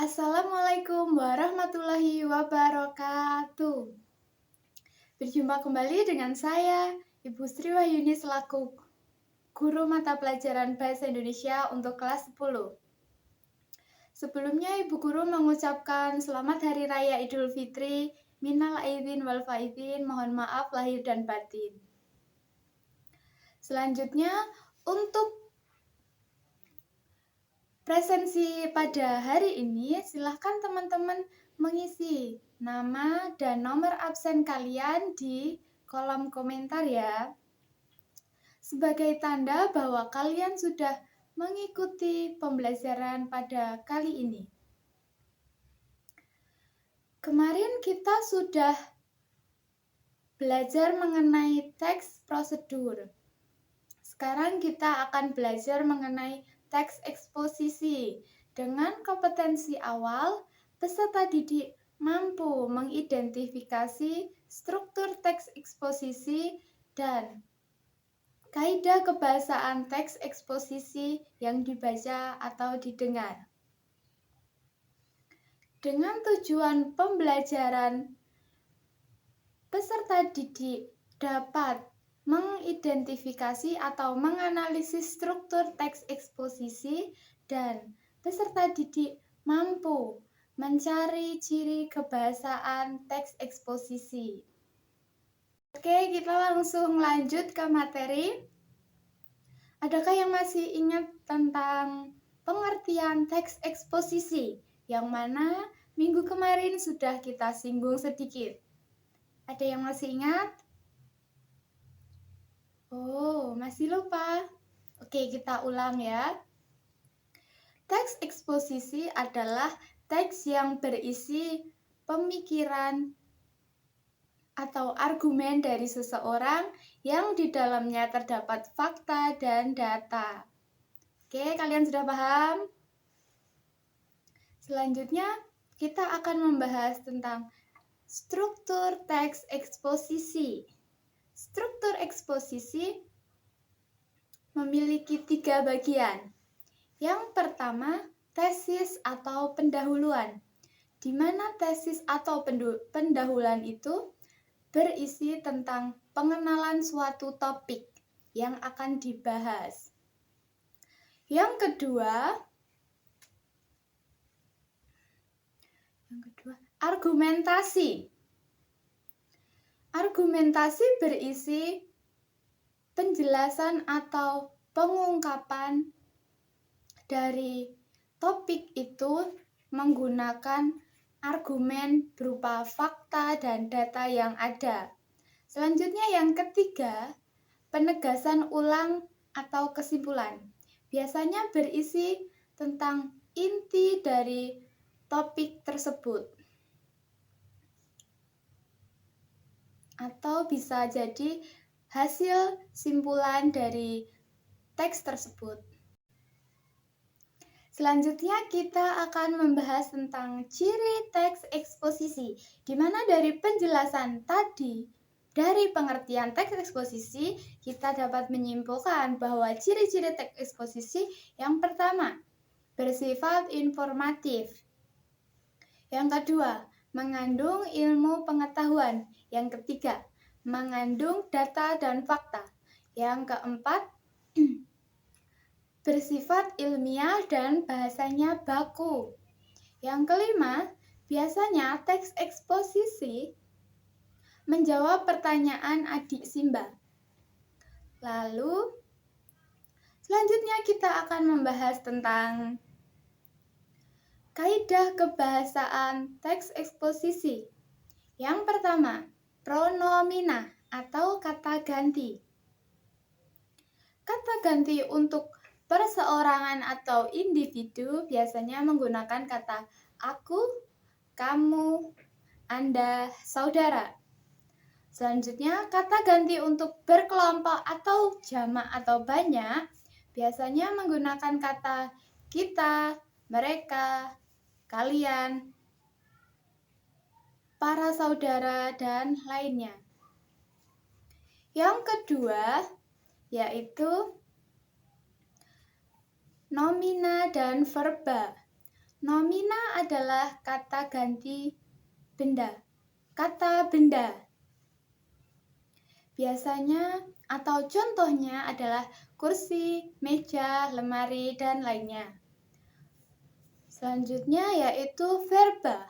Assalamualaikum warahmatullahi wabarakatuh. Berjumpa kembali dengan saya, Ibu Sri Wahyuni selaku Guru Mata Pelajaran Bahasa Indonesia untuk kelas 10. Sebelumnya Ibu Guru mengucapkan Selamat Hari Raya Idul Fitri, Minal Aidin wal Faizin, mohon maaf lahir dan batin. Selanjutnya, untuk presensi pada hari ini, silahkan teman-teman mengisi nama dan nomor absen kalian di kolom komentar ya. Sebagai tanda bahwa kalian sudah mengikuti pembelajaran pada kali ini. Kemarin kita sudah belajar mengenai teks prosedur. Sekarang kita akan belajar mengenai teks eksposisi. Dengan kompetensi awal, peserta didik mampu mengidentifikasi struktur teks eksposisi dan kaidah kebahasaan teks eksposisi yang dibaca atau didengar. Dengan tujuan pembelajaran, peserta didik dapat mengidentifikasi atau menganalisis struktur teks eksposisi dan peserta didik mampu mencari ciri kebahasaan teks eksposisi. Oke, kita langsung lanjut ke materi. Adakah yang masih ingat tentang pengertian teks eksposisi yang mana minggu kemarin sudah kita singgung sedikit? Ada yang masih ingat? Oh, masih lupa? Oke, kita ulang ya. Teks eksposisi adalah teks yang berisi pemikiran atau argumen dari seseorang yang di dalamnya terdapat fakta dan data. Oke, kalian sudah paham? Selanjutnya, kita akan membahas tentang struktur teks eksposisi. Struktur eksposisi memiliki 3 bagian. Yang pertama, tesis atau pendahuluan, di mana tesis atau pendahuluan itu berisi tentang pengenalan suatu topik yang akan dibahas. Yang kedua, argumentasi. Argumentasi berisi penjelasan atau pengungkapan dari topik itu menggunakan argumen berupa fakta dan data yang ada. Selanjutnya yang ketiga, penegasan ulang atau kesimpulan. Biasanya berisi tentang inti dari topik tersebut. Atau bisa jadi hasil simpulan dari teks tersebut. Selanjutnya kita akan membahas tentang ciri teks eksposisi, di mana dari penjelasan tadi, dari pengertian teks eksposisi, kita dapat menyimpulkan bahwa ciri-ciri teks eksposisi yang pertama, bersifat informatif. Yang kedua, mengandung ilmu pengetahuan. Yang ketiga, mengandung data dan fakta. Yang keempat, bersifat ilmiah dan bahasanya baku. Yang kelima, biasanya teks eksposisi menjawab pertanyaan adik Simba. Lalu, selanjutnya kita akan membahas tentang kaidah kebahasaan teks eksposisi. Yang pertama, pronomina atau kata ganti. Kata ganti untuk perseorangan atau individu biasanya menggunakan kata aku, kamu, Anda, saudara. Selanjutnya, kata ganti untuk berkelompok atau jamak atau banyak biasanya menggunakan kata kita, mereka, kalian, para saudara, dan lainnya. Yang kedua, yaitu nomina dan verba. Nomina adalah kata ganti benda. Kata benda. Biasanya atau contohnya adalah kursi, meja, lemari, dan lainnya. Selanjutnya yaitu verba.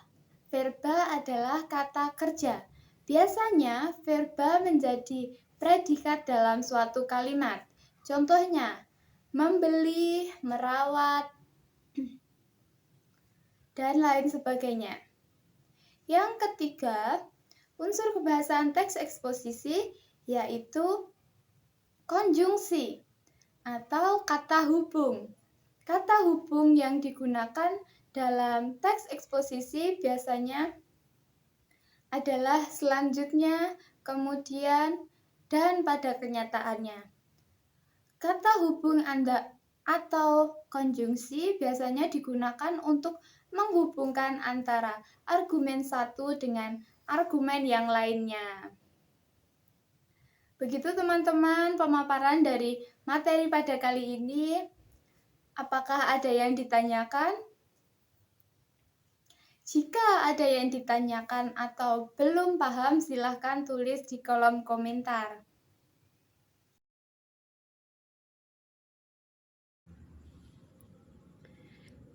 Verba adalah kata kerja. Biasanya verba menjadi predikat dalam suatu kalimat. Contohnya, membeli, merawat, dan lain sebagainya. Yang ketiga, unsur kebahasaan teks eksposisi yaitu konjungsi atau kata hubung. Kata hubung yang digunakan dalam teks eksposisi biasanya adalah selanjutnya, kemudian, dan pada kenyataannya. Kata hubung atau konjungsi biasanya digunakan untuk menghubungkan antara argumen satu dengan argumen yang lainnya. Begitu teman-teman pemaparan dari materi pada kali ini. Apakah ada yang ditanyakan? Jika ada yang ditanyakan atau belum paham, silahkan tulis di kolom komentar.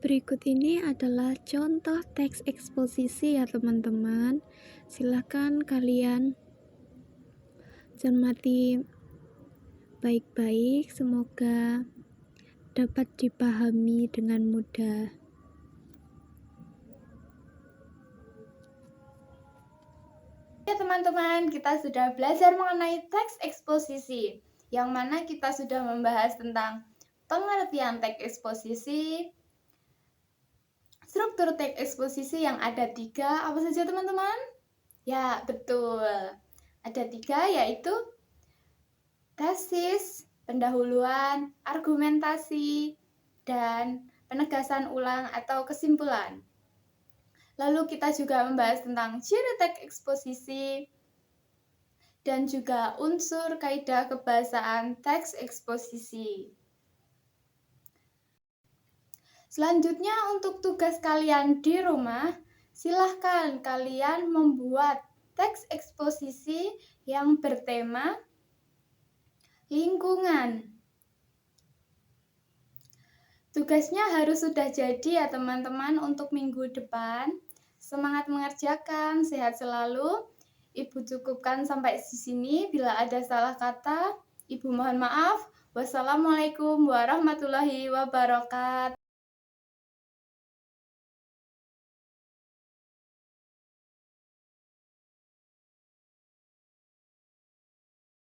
Berikut ini adalah contoh teks eksposisi ya teman-teman. Silahkan kalian cermati baik-baik, semoga dapat dipahami dengan mudah. Ya teman-teman, kita sudah belajar mengenai teks eksposisi, yang mana kita sudah membahas tentang pengertian teks eksposisi, struktur teks eksposisi yang ada 3, apa saja teman-teman? Ya, betul. Ada 3, yaitu tesis, pendahuluan, argumentasi, dan penegasan ulang atau kesimpulan. Lalu kita juga membahas tentang ciri teks eksposisi dan juga unsur kaidah kebahasaan teks eksposisi. Selanjutnya untuk tugas kalian di rumah, silahkan kalian membuat teks eksposisi yang bertema lingkungan. Tugasnya harus sudah jadi ya teman-teman untuk minggu depan. Semangat mengerjakan, sehat selalu. Ibu cukupkan sampai di sini. Bila ada salah kata, Ibu mohon maaf. Wassalamualaikum warahmatullahi wabarakatuh.